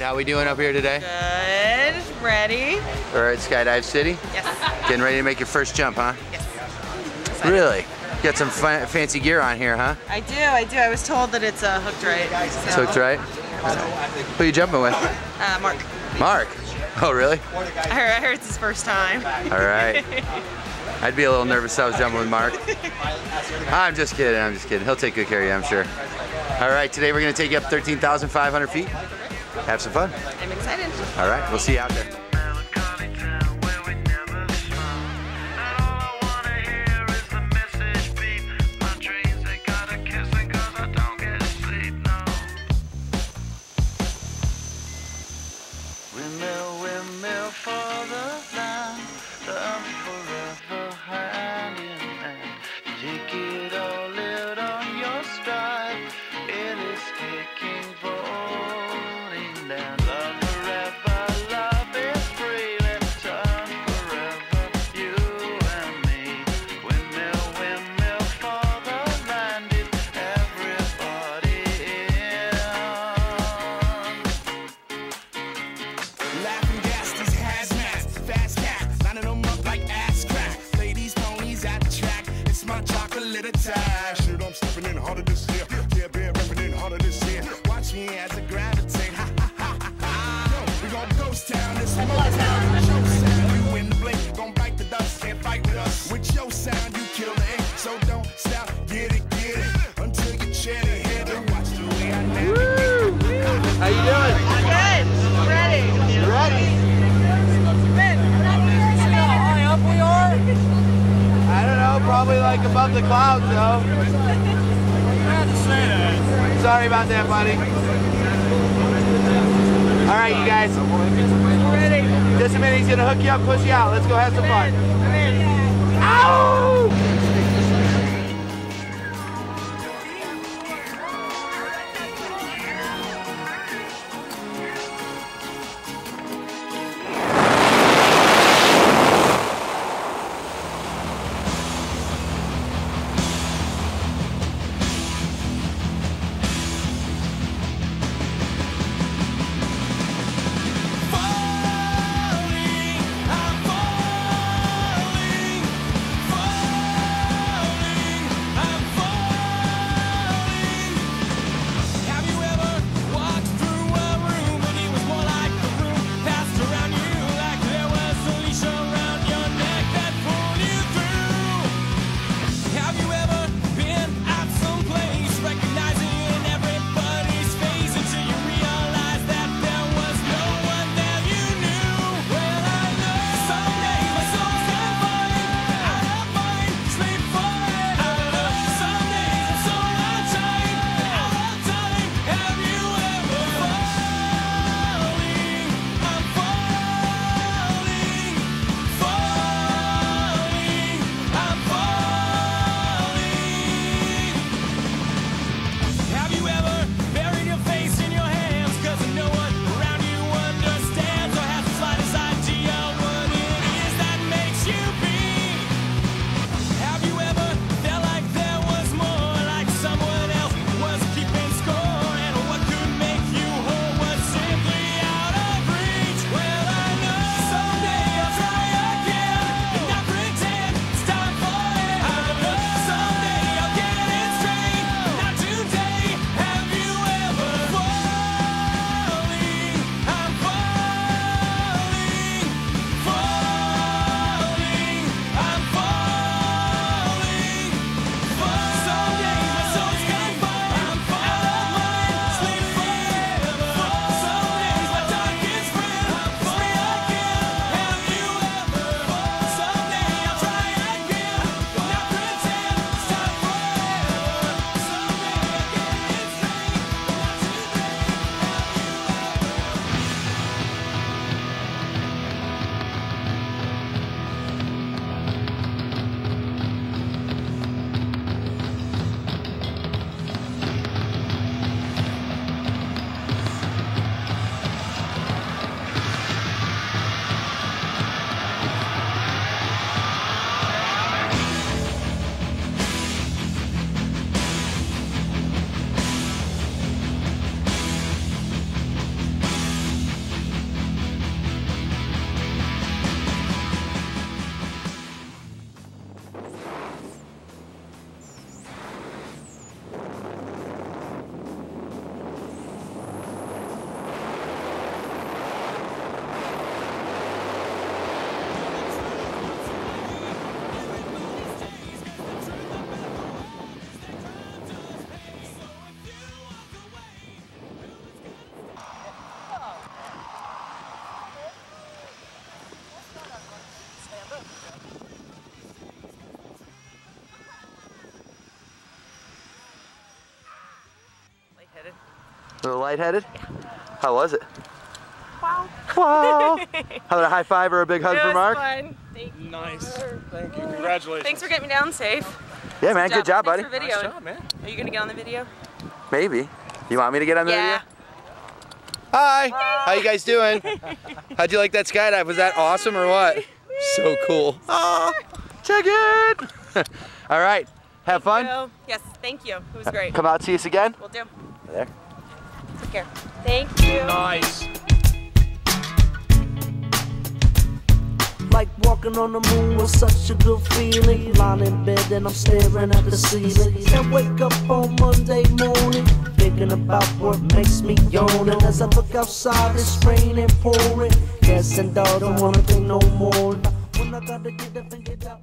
How we doing up here today? Good. Ready? All right, Skydive City? Yes. Getting ready to make your first jump, huh? Yes. Really? You got some fancy gear on here, huh? I do. I was told that it's hooked right. So. It's hooked right? Who are you jumping with? Mark. Mark? Oh, really? I heard it's his first time. All right. I'd be a little nervous if I was jumping with Mark. I'm just kidding. He'll take good care of you, I'm sure. All right, today we're going to take you up 13,500 feet. Have some fun. I'm excited. All right, we'll see you out there. Shoot, I'm stepping in harder this year. Yeah, bear repping in harder this year. Watch me as I gravitate. Ha ha ha ha ha. We gon' ghost town, this is my town. Show sound, you in the blink, gon' bite the dust, can't fight with us. With your sound, you kill the ink, so don't stop, get it, until you chat it, hit it. Watch the way I navigate. How you doing? Good. Ready. You ready? How high up we are? I don't know, probably like above the clouds, though. I had to say that. Sorry about that, buddy. All right, you guys. Ready. Just a minute, he's gonna hook you up, push you out. Let's go have some fun. Ow! A little lightheaded? How was it? Wow. Wow. How about a high five or a big hug It for was Mark? fun. Thank you. Nice. Thank you. Congratulations. Thanks for getting me down safe. Yeah, man. Good job, buddy. Thanks for videoing. Nice job, man. Are you gonna get on the video? Maybe. You want me to get on the Yeah. video? Hi. How you guys doing? How'd you like that skydive? Was that awesome or what? So cool. Oh, check it. All right. Have fun. Yes, thank you. It was great. Come out, see us again. We'll do. There. Take care. Thank you. Nice. Like walking on the moon was such a good feeling. Lying in bed and I'm staring at the ceiling. Can't wake up on Monday morning thinking about what makes me yawn. And as I look outside, it's raining, pouring. Guessing dog don't wanna think no more. When I gotta get up and get out.